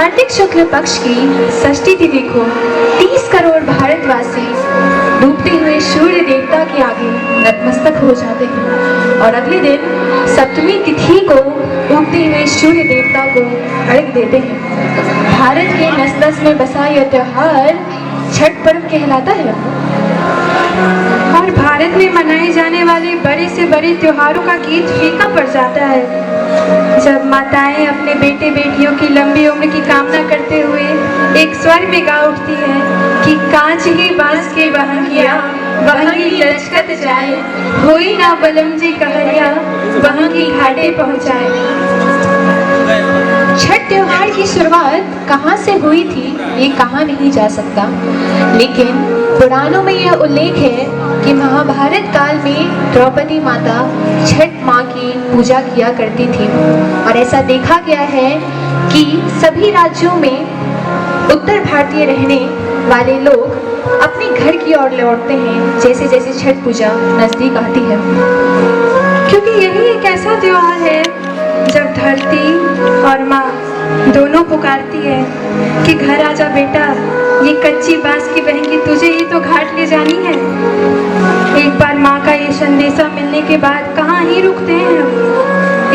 कार्तिक शुक्ल पक्ष की षष्ठी तिथि को 30 करोड़ भारतवासी डूबते हुए सूर्य देवता के आगे नतमस्तक हो जाते हैं और अगले दिन सप्तमी तिथि को उगते हुए सूर्य देवता को अर्घ देते हैं। भारत के नस-नस में बसा यह त्योहार छठ पर्व कहलाता है और भारत में मनाए जाने वाले बड़े से बड़े त्योहारों का गीत फीका पड़ जाता है जब माताएं अपने बेटे बेटियों की लंबी उम्र की कामना करते हुए एक स्वर में गा उठती हैं कि कांच ही बांस के बहंगिया वहीं लचकत जाए, होई ना बलम जी कहरिया वहां की घाटे पहुंचाए। छठ त्योहार की शुरुआत कहाँ से हुई थी ये कहा नहीं जा सकता, लेकिन पुराणों में यह उल्लेख है कि महाभारत काल में द्रौपदी माता छठ माँ की पूजा किया करती थी और ऐसा देखा गया है कि सभी राज्यों में उत्तर भारतीय रहने वाले लोग अपने घर की ओर लौटते हैं जैसे जैसे छठ पूजा नजदीक आती है, क्योंकि यही एक ऐसा त्योहार है जब धरती और माँ दोनों पुकारती है कि घर आजा बेटा, ये कच्ची बांस की बहंगी तुझे ही तो घाट ले जानी है। एक बार माँ का ये संदेशा मिलने के बाद कहाँ ही रुकते हैं हम,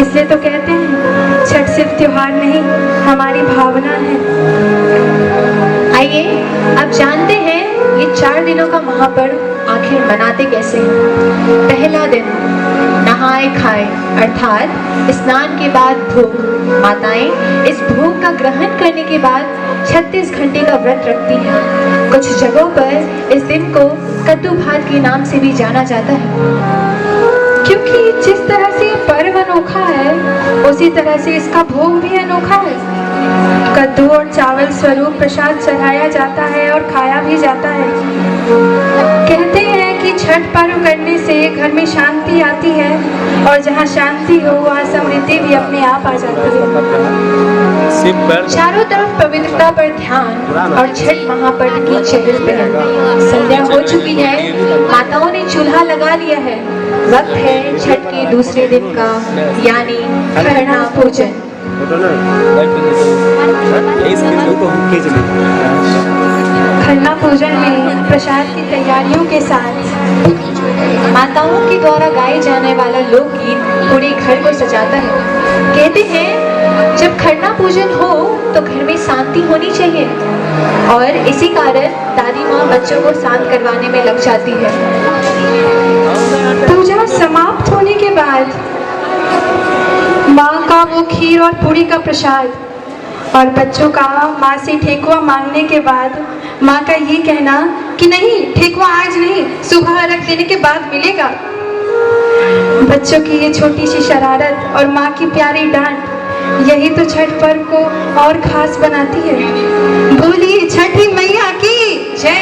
इसलिए तो कहते हैं छठ सिर्फ त्योहार नहीं हमारी भावना है। आइए अब जानते हैं ये 4 दिनों का महापर्व आखिर मनाते कैसे हैं। पहला दिन नहाए खाए अर्थात स्नान के बाद भोग। माताएं इस भोग का ग्रहण करने के बाद 36 घंटे का व्रत रखती हैं। कुछ जगहों पर इस दिन को कद्दू भात के नाम से भी जाना जाता है, क्योंकि जिस तरह से पर्व अनोखा है उसी तरह से इसका भोग भी अनोखा है। कद्दू और चावल स्वरूप प्रसाद चढ़ाया जाता है और खाया भी जाता है। कहते हैं कि छठ पर्व करने से घर में शांति आती है और जहाँ शांति हो वहाँ समृद्धि भी अपने आप आ जाती है। चारों तरफ पवित्रता पर ध्यान और छठ महापर्व की चहल पहल। संध्या हो चुकी है, माताओं ने चूल्हा लगा लिया है। वक्त है छठ के दूसरे दिन का यानी खरना पूजन। खरना पूजन में प्रसाद की तैयारियों के साथ माताओं के द्वारा गाए जाने वाला लोकगीत पूरे घर को सजाता है। कहते हैं जब खरना पूजन हो तो घर में शांति होनी चाहिए और इसी कारण दादी माँ बच्चों को शांत करवाने में लग जाती है। पूजा समाप्त होने के बाद माँ का वो खीर और पूरी का प्रसाद और बच्चों का माँ से ठेकुआ मांगने के बाद माँ का ये कहना कि नहीं ठेकुआ आज नहीं, सुबह अर्घ देने के बाद मिलेगा। बच्चों की ये छोटी सी शरारत और माँ की प्यारी डांट यही तो छठ पर्व को और खास बनाती है। बोलिए छठी मैया की जय।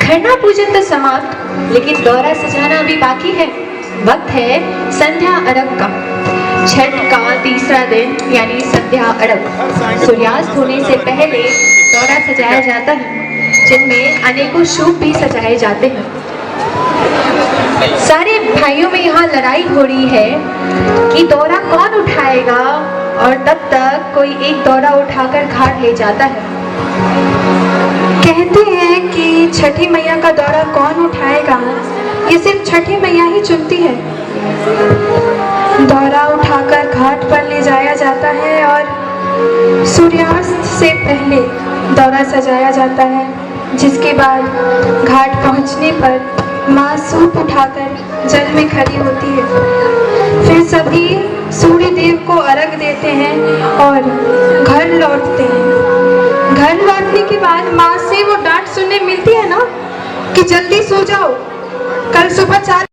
खरना पूजन तो समाप्त, लेकिन दौरा सजाना अभी बाकी है। वक्त है संध्या अर्घ का। छठ का तीसरा दिन यानी संध्या अर्घ। सूर्यास्त होने से पहले दौरा सजाया जाता है, जिनमें अनेकों सूप भी सजाए जाते हैं। सारे भाइयों में यहाँ लड़ाई हो रही है कि दौरा कौन उठाएगा और तब तक कोई एक दौरा उठाकर घाट ले जाता है। कहते हैं कि छठी मैया का दौरा कौन उठाएगा ये सिर्फ छठी मैया ही चुनती है। दौरा उठाकर घाट पर ले जाया जाता है और सूर्यास्त से पहले दौरा सजाया जाता है, जिसके बाद घाट पहुंचने पर माँ सूप उठाकर जल में खड़ी होती है। फिर सभी सूर्य देव को अर्घ देते हैं और घर लौटते हैं। घर लौटने के बाद माँ से वो डांट सुनने मिलती है ना कि जल्दी सो जाओ, कल सुबह 4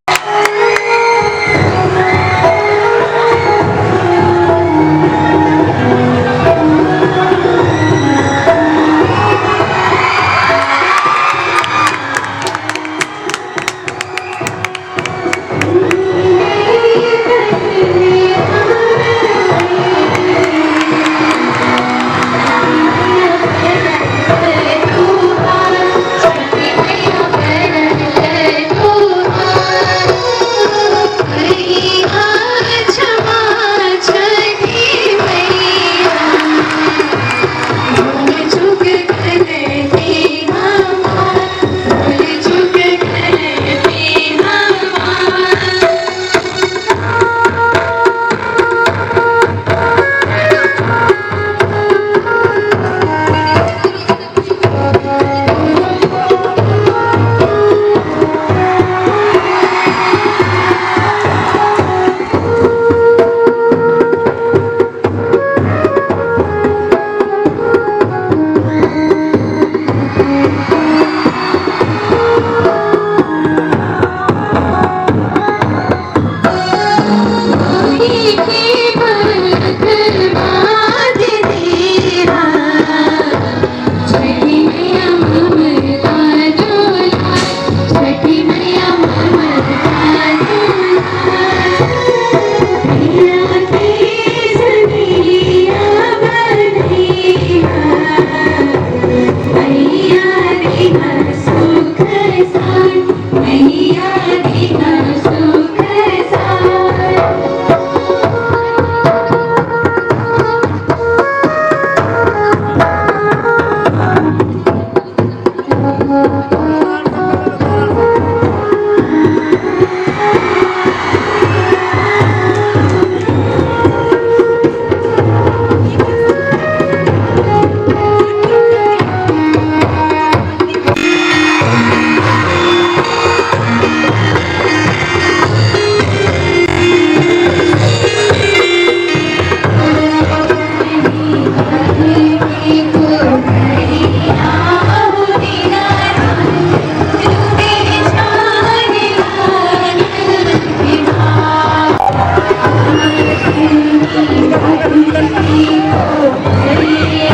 नैया